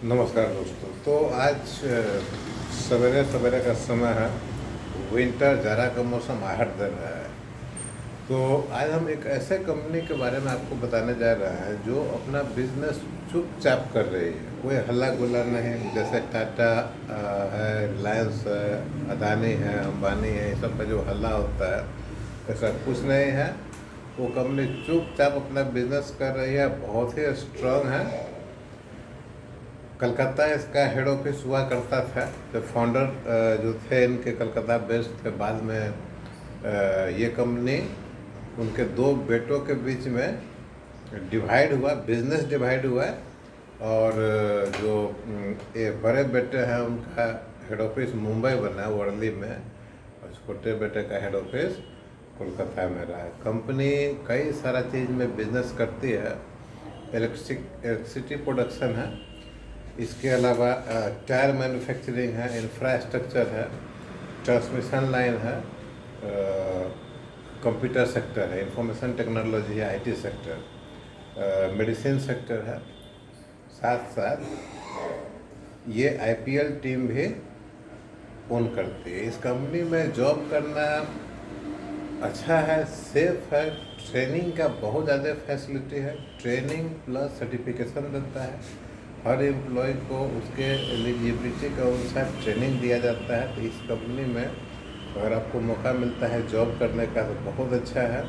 नमस्कार दोस्तों। तो आज सवेरे सवेरे का समय है। विंटर जाड़ा का मौसम आहट दे रहा है। तो आज हम एक ऐसे कंपनी के बारे में आपको बताने जा रहे हैं जो अपना बिजनेस चुपचाप कर रही है। कोई हल्ला गुल्ला नहीं, जैसे टाटा है, रिलायंस है, अदानी है, अंबानी है, ये सब का जो हल्ला होता है, ऐसा कुछ नहीं है। वो कंपनी चुपचाप अपना बिजनेस कर रही है, बहुत ही स्ट्रांग है। कलकत्ता इसका हेड ऑफिस हुआ करता था। तो फाउंडर जो थे इनके कलकत्ता बेस्ड थे। बाद में ये कंपनी उनके दो बेटों के बीच में डिवाइड हुआ, बिजनेस डिवाइड हुआ। और जो ये बड़े बेटे हैं उनका हेड ऑफिस मुंबई बना वर्ली में, और छोटे बेटे का हेड ऑफिस कोलकाता में रहा है। कंपनी कई सारा चीज़ में बिजनेस करती है। इलेक्ट्रिसिटी प्रोडक्शन है, इसके अलावा टायर मैन्युफैक्चरिंग है, इंफ्रास्ट्रक्चर है, ट्रांसमिशन लाइन है, कंप्यूटर सेक्टर है, इंफॉर्मेशन टेक्नोलॉजी है, आईटी सेक्टर, मेडिसिन सेक्टर है। साथ साथ ये आईपीएल टीम भी ओन करती है। इस कंपनी में जॉब करना अच्छा है, सेफ है। ट्रेनिंग का बहुत ज़्यादा फैसिलिटी है। ट्रेनिंग प्लस सर्टिफिकेशन देता है। हर एम्प्लॉय को उसके एलिजिबिलिटी के अनुसार ट्रेनिंग दिया जाता है। तो इस कंपनी में अगर आपको मौका मिलता है जॉब करने का तो बहुत अच्छा है।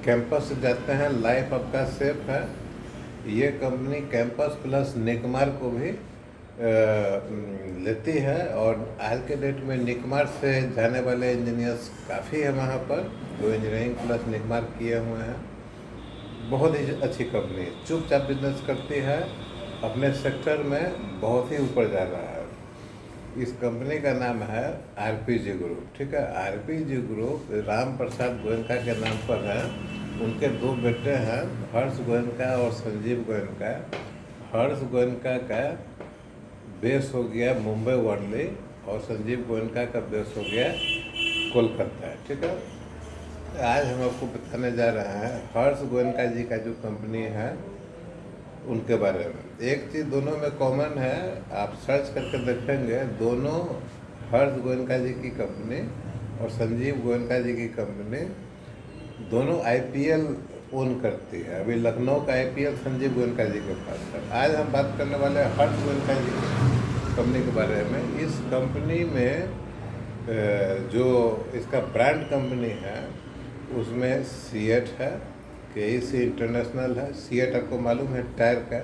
कैंपस से जाते हैं, लाइफ आपका सेफ है। ये कंपनी कैंपस प्लस निकमार को भी लेती है। और आज के डेट में निकमार से जाने वाले इंजीनियर्स काफ़ी है वहाँ पर, जो इंजीनियरिंग प्लस निकमार किए हुए हैं। बहुत ही अच्छी कंपनी है, चुपचाप बिजनेस करती है, अपने सेक्टर में बहुत ही ऊपर जा रहा है। इस कंपनी का नाम है आरपीजी ग्रुप। ठीक है, आरपीजी ग्रुप राम प्रसाद गोयनका के नाम पर है। उनके दो बेटे हैं, हर्ष गोयनका और संजीव गोयनका। हर्ष गोयनका का बेस हो गया मुंबई वर्ली, और संजीव गोयनका का बेस हो गया कोलकाता। ठीक है, आज हम आपको बताने जा रहे हैं हर्ष गोयनका जी का जो कंपनी है उनके बारे में। एक चीज़ दोनों में कॉमन है, आप सर्च करके देखेंगे, दोनों हर्ष गोयनका जी की कंपनी और संजीव गोयनका जी की कंपनी दोनों आईपीएल ओन करती है। अभी लखनऊ का आईपीएल संजीव गोयनका जी के पास है। आज हम बात करने वाले हैं हर्ष गोयनका जी की कंपनी के बारे में। इस कंपनी में जो इसका ब्रांड कंपनी है उसमें सीएट है, केईसी इंटरनेशनल है। सीएट आपको मालूम है टायर का,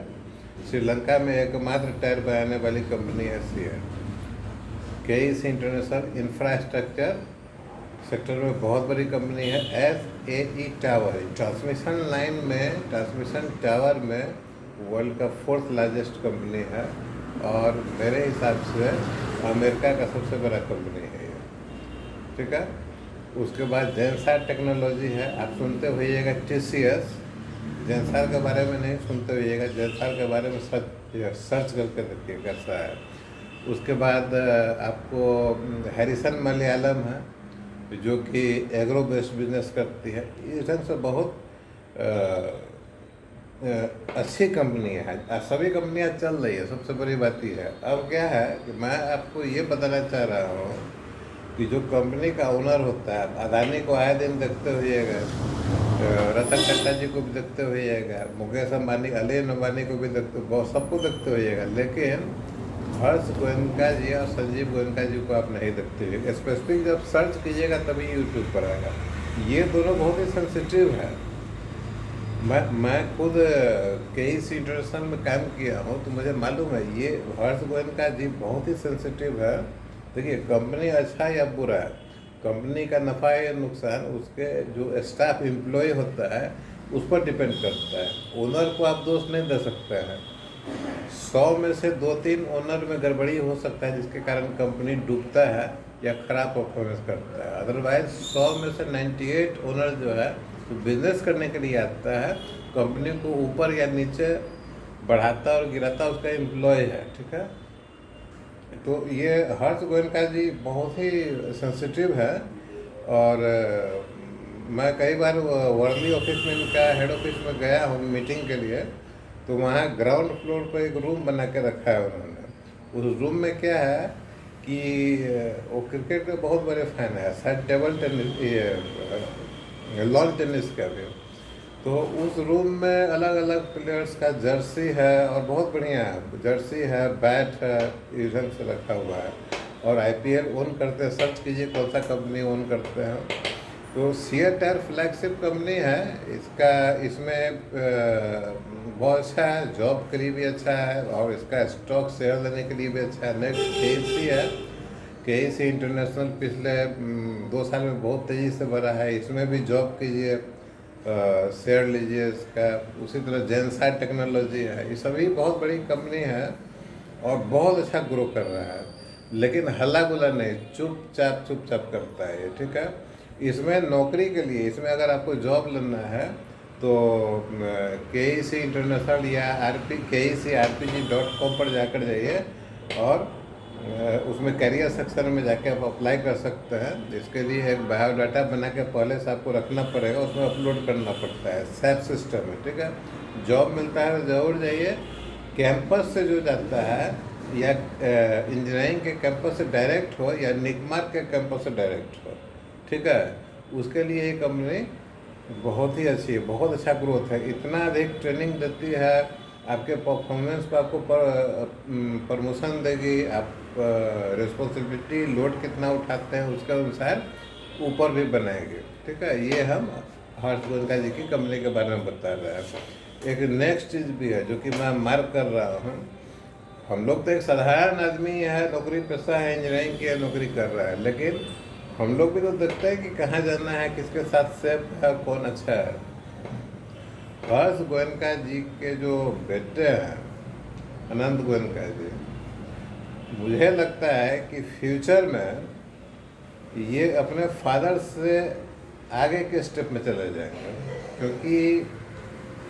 श्रीलंका में एकमात्र टायर बनाने वाली कंपनी है CEAT. KEC international infrastructure sector में बहुत बड़ी कंपनी है। एसएई टावर, ट्रांसमिशन लाइन में, ट्रांसमिशन टावर में वर्ल्ड का 4th लार्जेस्ट कंपनी है। और मेरे हिसाब से अमेरिका का सबसे बड़ा कंपनी है ये। ठीक है, उसके बाद जेनसार टेक्नोलॉजी है। आप सुनते होइएगा टीसीएस, जेनसार के बारे में नहीं सुनते होइएगा, जेनसार के बारे में सर्च करके देखिए कैसा है। उसके बाद आपको हैरिसन मलयालम है, जो कि एग्रो बेस्ड बिजनेस करती है। इस ढंग से बहुत अच्छी कंपनी है। सभी कंपनियां चल रही है, सबसे बड़ी बात ये है। अब क्या है कि मैं आपको ये बताना चाह रहा हूँ कि जो कंपनी का ओनर होता है, अदानी को आए दिन देखते होइएगा, रतन टाटा जी को भी देखते होइएगा, मुकेश अंबानी, अनिल अंबानी को भी देखते, बहुत सबको देखते होइएगा, लेकिन हर्ष गोयनका जी और संजीव गोयनका जी को आप नहीं देखते हुए। स्पेसिफिक जब सर्च कीजिएगा तभी यूट्यूब पर आएगा। ये दोनों बहुत ही सेंसिटिव है। मैं खुद केईसी इंटरनेशनल में काम किया हूँ, तो मुझे मालूम है ये हर्ष गोयनका जी बहुत ही सेंसिटिव है। देखिए, कंपनी अच्छा या बुरा है, कंपनी का नफ़ा या नुकसान उसके जो स्टाफ एम्प्लॉय होता है उस पर डिपेंड करता है। ओनर को आप दोष नहीं दे सकते हैं। 100 में से 2-3 ओनर में गड़बड़ी हो सकता है, जिसके कारण कंपनी डूबता है या ख़राब परफॉर्मेंस करता है। अदरवाइज 100 में से 98 ओनर जो है तो बिजनेस करने के लिए आता है, कंपनी को ऊपर या नीचे बढ़ाता और गिराता उसका एम्प्लॉय है। ठीक है, तो ये हर्ष गोयनका जी बहुत ही सेंसिटिव है। और मैं कई बार वर्ली ऑफिस में, इनका हेड ऑफिस में गया हूँ मीटिंग के लिए, तो वहाँ ग्राउंड फ्लोर पर एक रूम बना के रखा है उन्होंने। उस रूम में क्या है कि वो क्रिकेट के बहुत बड़े फैन है, शायद टेबल टेनिस, ये लॉन टेनिस का भी। तो उस रूम में अलग अलग प्लेयर्स का जर्सी है और बहुत बढ़िया है, जर्सी है, बैट है, इस ढंग से रखा हुआ है। और आईपीएल ओन करते हैं, सर्च कीजिए कौन सा कंपनी ओन करते हैं। तो सीएट टायर फ्लैगशिप कंपनी है इसका, इसमें बहुत अच्छा है, जॉब के लिए भी अच्छा है और इसका स्टॉक शेयर लेने के लिए भी अच्छा है। नेक्स्ट केएससी है, केएससी इंटरनेशनल पिछले 2 साल में बहुत तेज़ी से बढ़ा है, इसमें भी जॉब कीजिए, शेयर लीजिए इसका। उसी तरह जेनसाइड टेक्नोलॉजी है, ये सभी बहुत बड़ी कंपनी है और बहुत अच्छा ग्रो कर रहा है। लेकिन हल्ला गुला नहीं, चुपचाप करता है ये, ठीक है। इसमें नौकरी के लिए, इसमें अगर आपको जॉब लेना है तो केईसी इंटरनेशनल या KECRPG.com पर जाकर जाइए और उसमें कैरियर सेक्शन में जाके आप अप्लाई कर सकते हैं। इसके लिए एक बायोडाटा बना के पहले से आपको रखना पड़ेगा, उसमें अपलोड करना पड़ता है, सैप सिस्टम है, ठीक है। जॉब मिलता है तो ज़रूर जाइए। कैंपस से जो जाता है या इंजीनियरिंग के कैंपस से डायरेक्ट हो या निकमार के कैंपस से डायरेक्ट हो, ठीक है, उसके लिए ये कंपनी बहुत ही अच्छी है, बहुत अच्छा ग्रोथ है, इतना अधिक ट्रेनिंग देती है, आपके परफॉर्मेंस पर आपको प्रमोशन देगी, आप रिस्पॉन्सिबिलिटी लोड कितना उठाते हैं उसके अनुसार ऊपर भी बनाएंगे, ठीक है। ये हम हर्ष गोयनका जी की कंपनी के बारे में बता रहे हैं। एक नेक्स्ट चीज़ भी है जो कि मैं मार्क कर रहा हूँ, हम लोग तो एक साधारण आदमी है, नौकरी पेशा है, इंजीनियरिंग की नौकरी कर रहा है, लेकिन हम लोग भी तो देखते हैं कि कहाँ जाना है, किसके साथ सेफ है, कौन अच्छा है। हर्ष गोयनका जी के जो बेटे हैं अनंत गोयनका जी, मुझे लगता है कि फ्यूचर में ये अपने फादर से आगे के स्टेप में चले जाएंगे, क्योंकि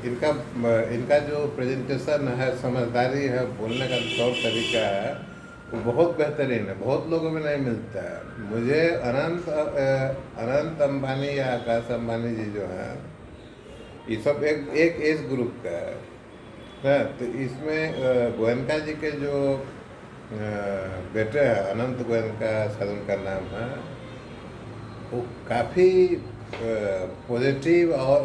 इनका जो प्रेजेंटेशन है, समझदारी है, बोलने का तौर तरीका है, वो बहुत बेहतरीन है, बहुत लोगों में नहीं मिलता है। मुझे अनंत अंबानी या आकाश अंबानी जी जो हैं, ये सब एक एज ग्रुप का है। तो इसमें गोयनका जी के जो बेटे हैं अनंत गोयनका, शायद उनका नाम है, वो काफ़ी पॉजिटिव और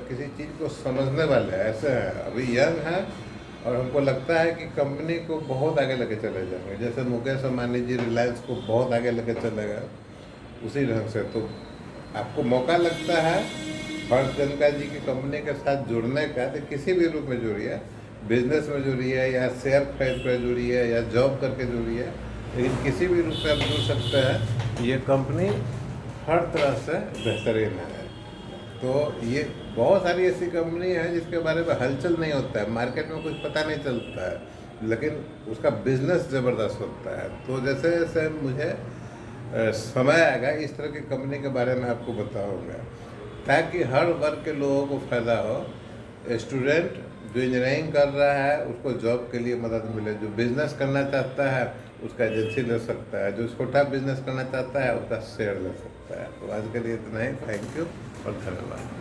किसी चीज़ को समझने वाले ऐसे हैं, अभी यंग हैं और हमको लगता है कि कंपनी को बहुत आगे लेके चले जाएंगे। जैसे मुकेश अंबानी जी रिलायंस को बहुत आगे लेके चले गए, उसी ढंग से तो आपको मौका लगता है हर्ष गोयनका जी की कंपनी के साथ जुड़ने का, तो किसी भी रूप में जुड़िए, बिजनेस में जुड़िए या शेयर खरीद कर जुड़िए या जॉब करके जुड़िए, लेकिन किसी भी रूप में आप जुड़ सकते हैं। ये कंपनी हर तरह से बेहतरीन है। तो ये बहुत सारी ऐसी कंपनी है जिसके बारे में हलचल नहीं होता है, मार्केट में कुछ पता नहीं चलता है, लेकिन उसका बिजनेस ज़बरदस्त होता है। तो जैसे जैसे मुझे समय आएगा इस तरह की कंपनी के बारे में आपको बताऊंगा, ताकि हर वर्ग के लोगों को फ़ायदा हो। स्टूडेंट जो इंजीनियरिंग कर रहा है उसको जॉब के लिए मदद मिले, जो बिज़नेस करना चाहता है उसका एजेंसी ले सकता है, जो छोटा बिजनेस करना चाहता है उसका शेयर ले सकता है। तो आज के लिए इतना ही, थैंक यू और धन्यवाद।